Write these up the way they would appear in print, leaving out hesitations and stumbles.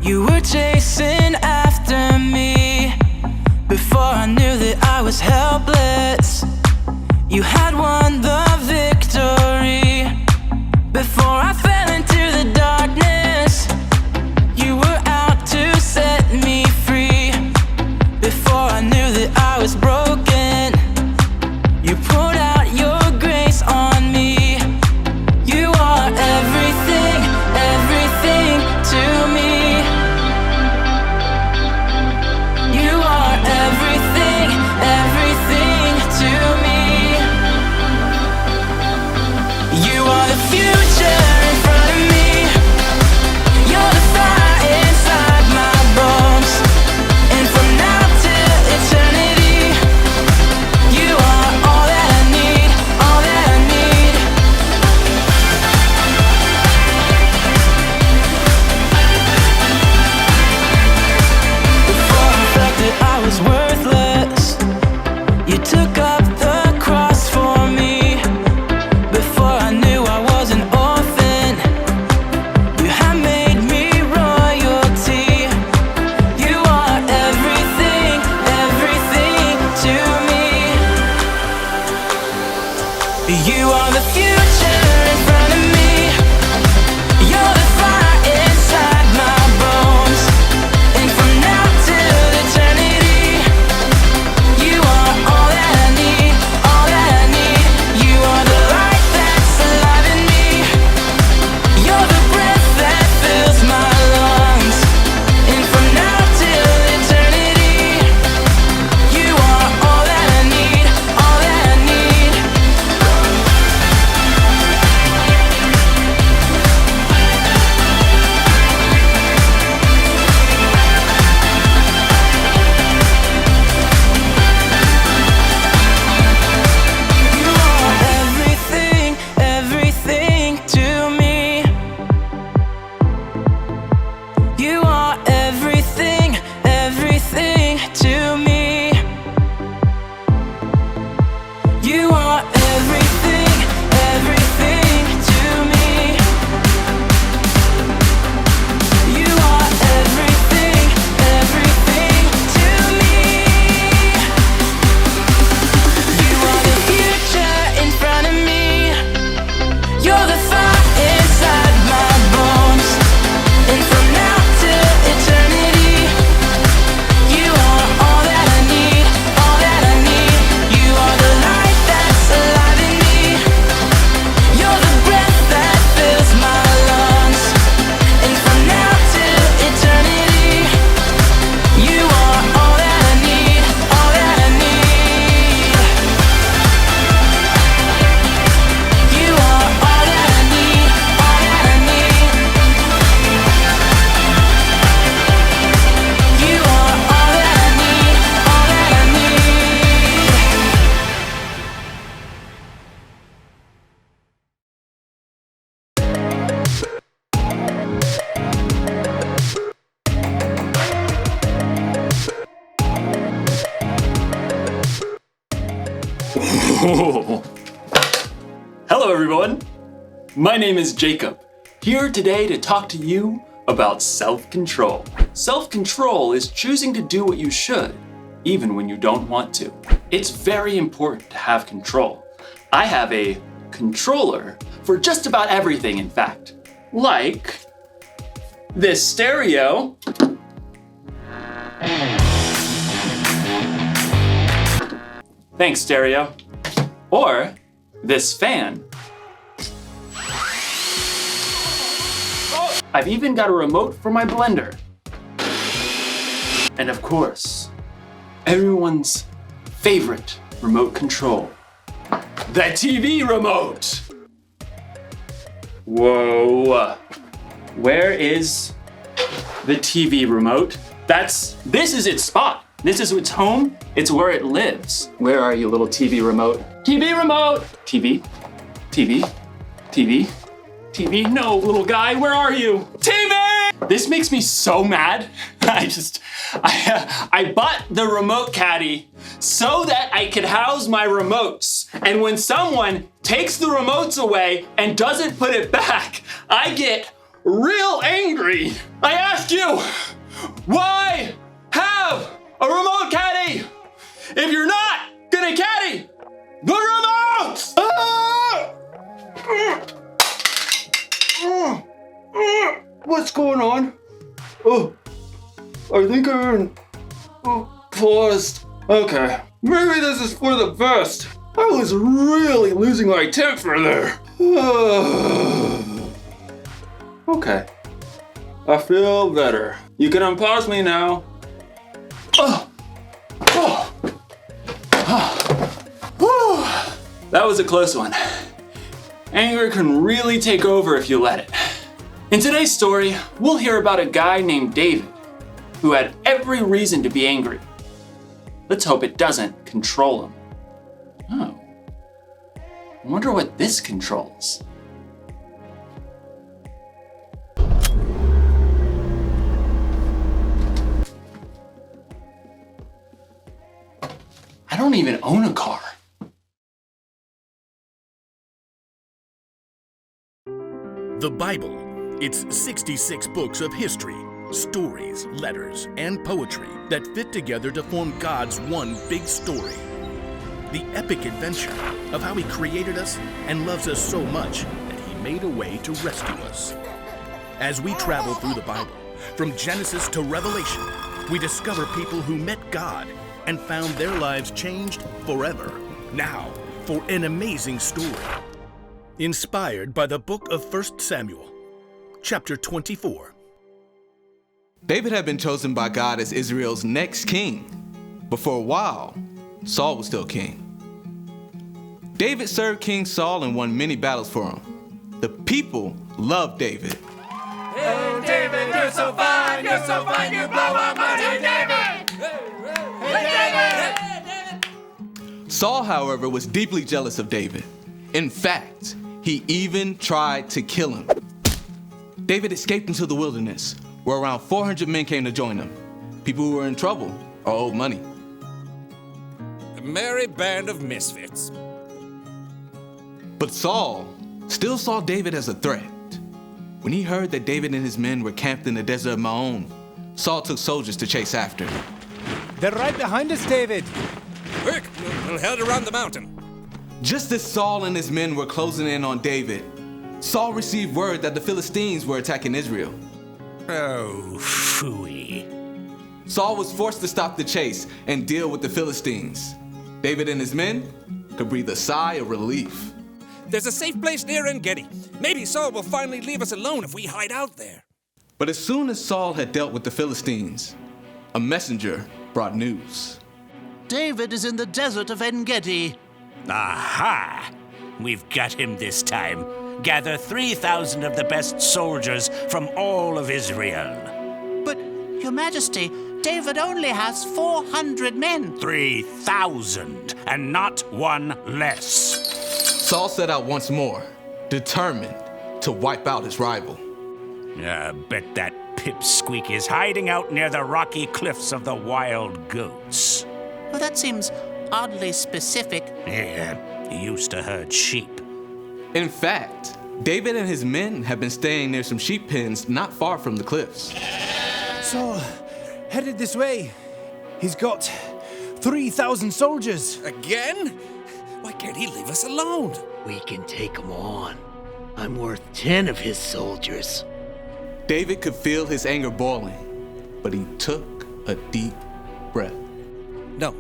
You were chasing after me before I knew that I was helpless. You had won the victory before I fell into the darkness. You were out to set me free before I knew that I was broken. You poured out your grace on me. You are everything, everything to me. You are everything, everything to me. You are the future in front of me. You're the fire inside my bones. And from now till eternity, you are all that I need, all that I need. Before I felt that I was worthless, you took up the cross for me. Before I knew I was an orphan, you have made me royalty. You are everything, everything to me. You are the future in front of me. You're the fire inside my bones. And from now till eternity, you are all that I need, all that I need. You are the light that's alive in me. You're the breath that fills my lungs. And from now till eternity, you are all that I need, all that I need. You are everything, everything to me. You are everything, everything to me. You are everything, everything to me. You are everything, everything to me. You are the future in front of me. You're the fire inside my bones. And from now till eternity, you are all that I need, all that I need. You are the light that's alive in me. You're the breath that fills my lungs. And from now till eternity, you are all that I need, all that I need. You are all that I need, all that I need. You are all that I need, all that I Hello everyone! My name is Jacob, here today to talk to you about self-control. Self-control is choosing to do what you should, even when you don't want to. It's very important to have control. I have a controller for just about everything, in fact. Like this stereo. Thanks, stereo. Or this fan. I've even got a remote for my blender. And of course, everyone's favorite remote control, the TV remote. Whoa, where is the TV remote? This is its spot. This is its home. It's where it lives. Where are you, little TV remote? TV remote! TV, TV, TV, TV. No, little guy, where are you? TV! This makes me so mad. I bought the remote caddy so that I could house my remotes. And when someone takes the remotes away and doesn't put it back, I get real angry. I ask you, why have a remote caddy if you're not gonna caddy the remote? What's going on? Oh, I think I'm paused. Okay, maybe this is for the best. I was really losing my temper there. Okay, I feel better. You can unpause me now. That was a close one. Anger can really take over if you let it. In today's story, we'll hear about a guy named David who had every reason to be angry. Let's hope it doesn't control him. Oh, I wonder what this controls. I don't even own a car. The Bible. It's 66 books of history, stories, letters, and poetry that fit together to form God's one big story. The epic adventure of how He created us and loves us so much that He made a way to rescue us. As we travel through the Bible, from Genesis to Revelation, we discover people who met God and found their lives changed forever. Now, for an amazing story. Inspired by the book of 1 Samuel, chapter 24. David had been chosen by God as Israel's next king, but for a while, Saul was still king. David served King Saul and won many battles for him. The people loved David. Hey David, you're so fine, you blow our money, David! Hey David! Saul, however, was deeply jealous of David. In fact, he even tried to kill him. David escaped into the wilderness, where around 400 men came to join him. People who were in trouble or owed money. A merry band of misfits. But Saul still saw David as a threat. When he heard that David and his men were camped in the desert of Maon, Saul took soldiers to chase after. They're right behind us, David. Quick, we'll head around the mountain. Just as Saul and his men were closing in on David, Saul received word that the Philistines were attacking Israel. Oh, phooey. Saul was forced to stop the chase and deal with the Philistines. David and his men could breathe a sigh of relief. There's a safe place near En-Gedi. Maybe Saul will finally leave us alone if we hide out there. But as soon as Saul had dealt with the Philistines, a messenger brought news. David is in the desert of En-Gedi. Aha! We've got him this time. Gather 3,000 of the best soldiers from all of Israel. But, Your Majesty, David only has 400 men. 3,000, and not one less. Saul set out once more, determined to wipe out his rival. I bet that pipsqueak is hiding out near the rocky cliffs of the Wild Goats. Well, that seems oddly specific. Yeah, he used to herd sheep. In fact, David and his men have been staying near some sheep pens not far from the cliffs. Saul, headed this way. He's got 3,000 soldiers. Again? Why can't he leave us alone? We can take him on. I'm worth 10 of his soldiers. David could feel his anger boiling, but he took a deep breath. No,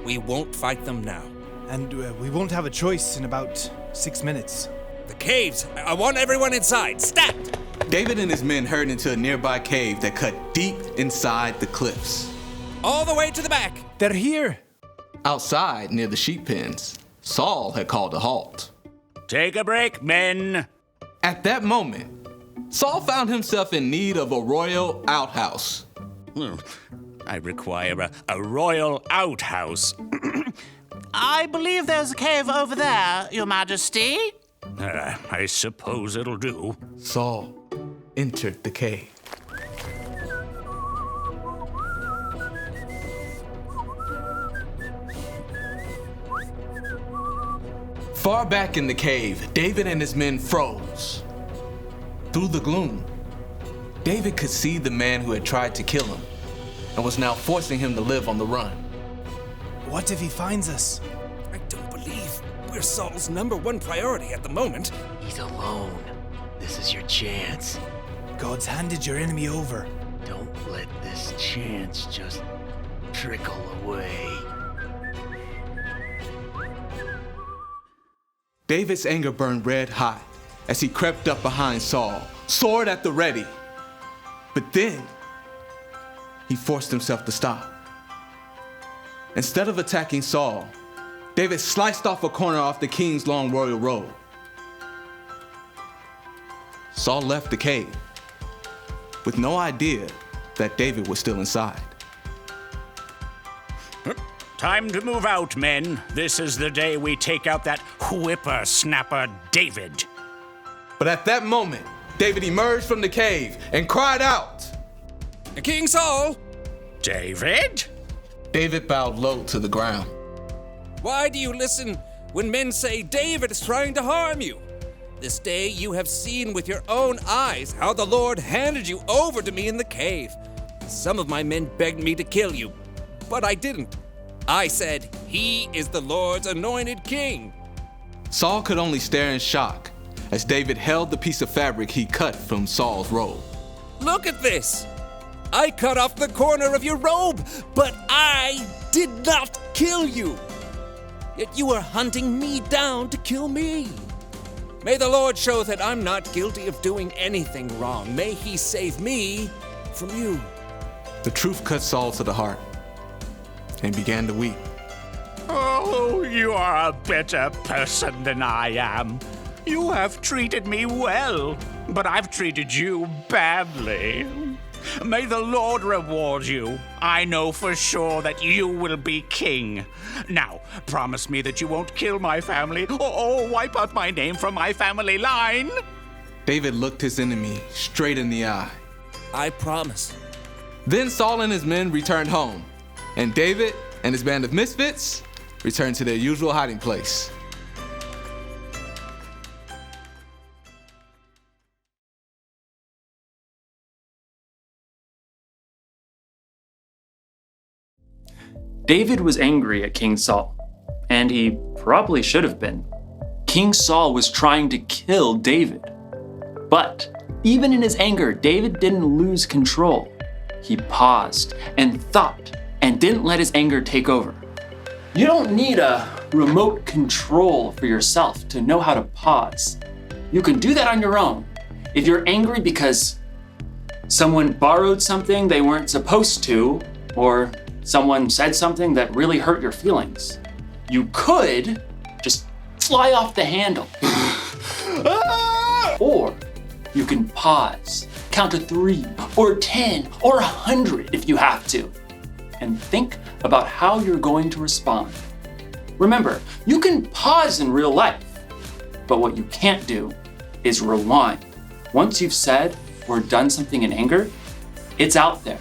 we won't fight them now. And we won't have a choice in about 6 minutes. The caves! I want everyone inside! Stat! David and his men hurried into a nearby cave that cut deep inside the cliffs. All the way to the back! They're here! Outside, near the sheep pens, Saul had called a halt. Take a break, men. At that moment, Saul found himself in need of a royal outhouse. I require a royal outhouse. I believe there's a cave over there, Your Majesty. I suppose it'll do. Saul entered the cave. Far back in the cave, David and his men froze. Through the gloom, David could see the man who had tried to kill him and was now forcing him to live on the run. What if he finds us? I don't believe we're Saul's #1 priority at the moment. He's alone. This is your chance. God's handed your enemy over. Don't let this chance just trickle away. David's anger burned red hot as he crept up behind Saul, sword at the ready. But then, he forced himself to stop. Instead of attacking Saul, David sliced off a corner off the king's long royal robe. Saul left the cave with no idea that David was still inside. Time to move out, men. This is the day we take out that whippersnapper David. But at that moment, David emerged from the cave and cried out, King Saul! David? David bowed low to the ground. Why do you listen when men say David is trying to harm you? This day you have seen with your own eyes how the Lord handed you over to me in the cave. Some of my men begged me to kill you, but I didn't. I said, he is the Lord's anointed king. Saul could only stare in shock as David held the piece of fabric he cut from Saul's robe. Look at this. I cut off the corner of your robe, but I did not kill you. Yet you are hunting me down to kill me. May the Lord show that I'm not guilty of doing anything wrong. May he save me from you. The truth cut Saul to the heart and began to weep. Oh, you are a better person than I am. You have treated me well, but I've treated you badly. May the Lord reward you. I know for sure that you will be king. Now, promise me that you won't kill my family or wipe out my name from my family line. David looked his enemy straight in the eye. I promise. Then Saul and his men returned home, and David and his band of misfits returned to their usual hiding place. David was angry at King Saul, and he probably should have been. King Saul was trying to kill David. But even in his anger, David didn't lose control. He paused and thought and didn't let his anger take over. You don't need a remote control for yourself to know how to pause. You can do that on your own. If you're angry because someone borrowed something they weren't supposed to, or someone said something that really hurt your feelings, you could just fly off the handle. Or you can pause, count to 3 or 10 or 100 if you have to, and think about how you're going to respond. Remember, you can pause in real life, but what you can't do is rewind. Once you've said or done something in anger, it's out there.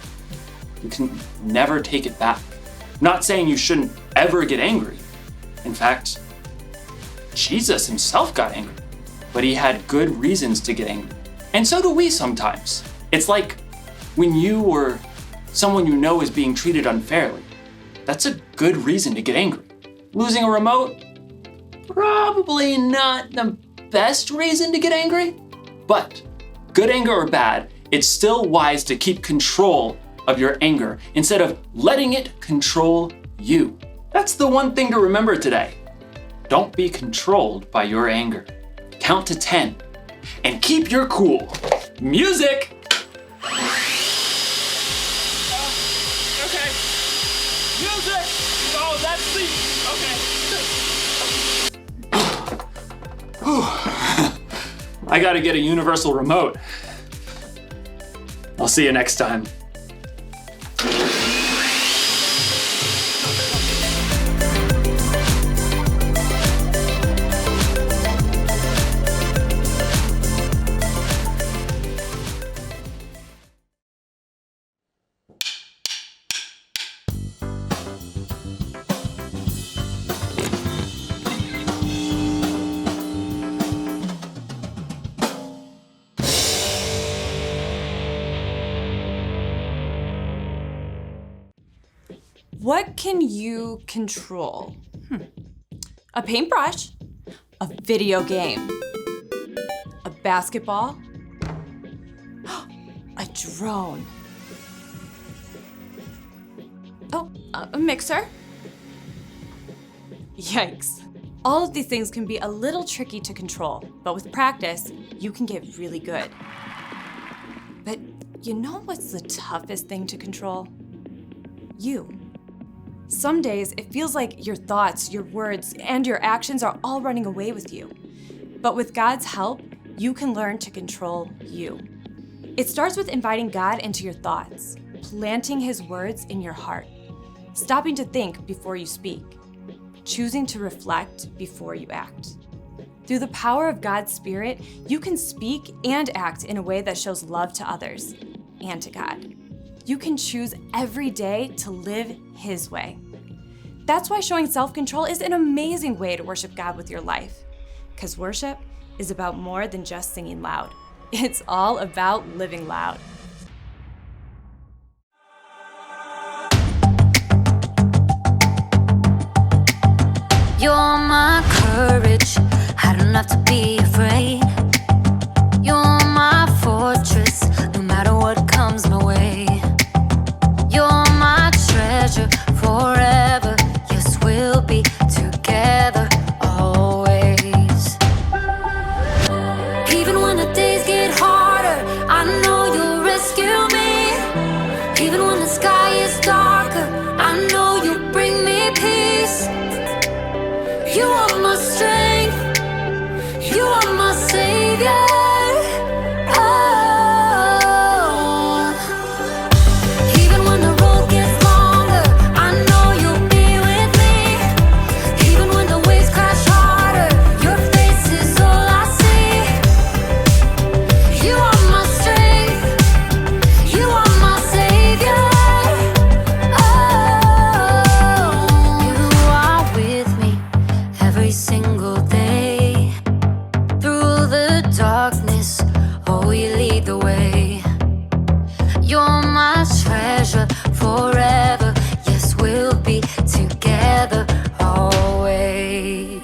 You can never take it back. I'm not saying you shouldn't ever get angry. In fact, Jesus himself got angry, but he had good reasons to get angry. And so do we sometimes. It's like when you or someone you know is being treated unfairly. That's a good reason to get angry. Losing a remote? Probably not the best reason to get angry, but good anger or bad, it's still wise to keep control of your anger instead of letting it control you. That's the one thing to remember today. Don't be controlled by your anger. Count to 10 and keep your cool. Music! Okay. Music! Oh, that's the... Okay. I gotta get a universal remote. I'll see you next time. What can you control? A paintbrush, a video game, a basketball, a drone. Oh, a mixer. Yikes. All of these things can be a little tricky to control, but with practice, you can get really good. But you know what's the toughest thing to control? You. Some days it feels like your thoughts, your words, and your actions are all running away with you. But with God's help, you can learn to control you. It starts with inviting God into your thoughts, planting His words in your heart, stopping to think before you speak, choosing to reflect before you act. Through the power of God's Spirit, you can speak and act in a way that shows love to others and to God. You can choose every day to live His way. That's why showing self-control is an amazing way to worship God with your life. Because worship is about more than just singing loud. It's all about living loud. You're my courage, I don't have to be afraid. You're my fortress, no matter what comes my way. You're my treasure forever, yes, we'll be together always. Even when the days get harder, I know you'll rescue me. Even when the sky is darker, I know you'll bring me peace. You are my strength, you are my savior. Oh. Even when the road gets longer, I know you'll be with me. Even when the waves crash harder, your face is all I see. You are my strength, you are my savior. Oh. You are with me every single day. Through the darkness, oh, you lead the way. You're my treasure forever, yes, we'll be together always.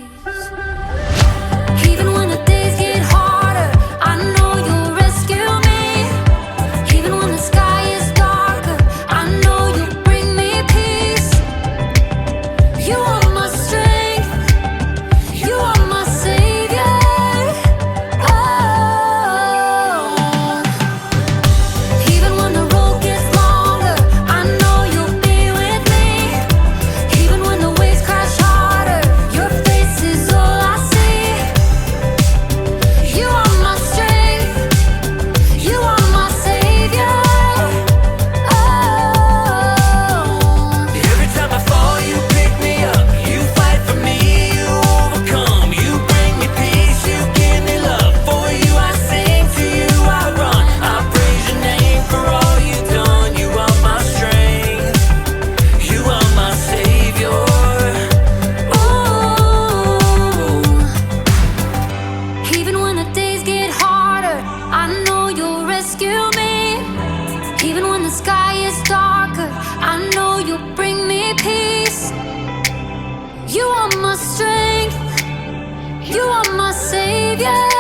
Even when the days get harder, I know you'll rescue me. Even when the sky is darker, I know you'll bring me peace. You are my strength, you are my savior. Oh. Even when the road gets longer, I know you'll be with me. Even when the waves crash harder, your face is all I see. You are my strength, you are my savior. Oh. Every time I fall, you pick me up. You fight for me, you overcome. You bring me peace, you give me love. For you I sing, to you I run. I praise your name for all you've done. You are my strength, you are my savior. Ooh. Even when the days get harder, I know you'll rescue me. Even when the sky is darker, I know you'll bring me peace. You are my strength, you are my savior.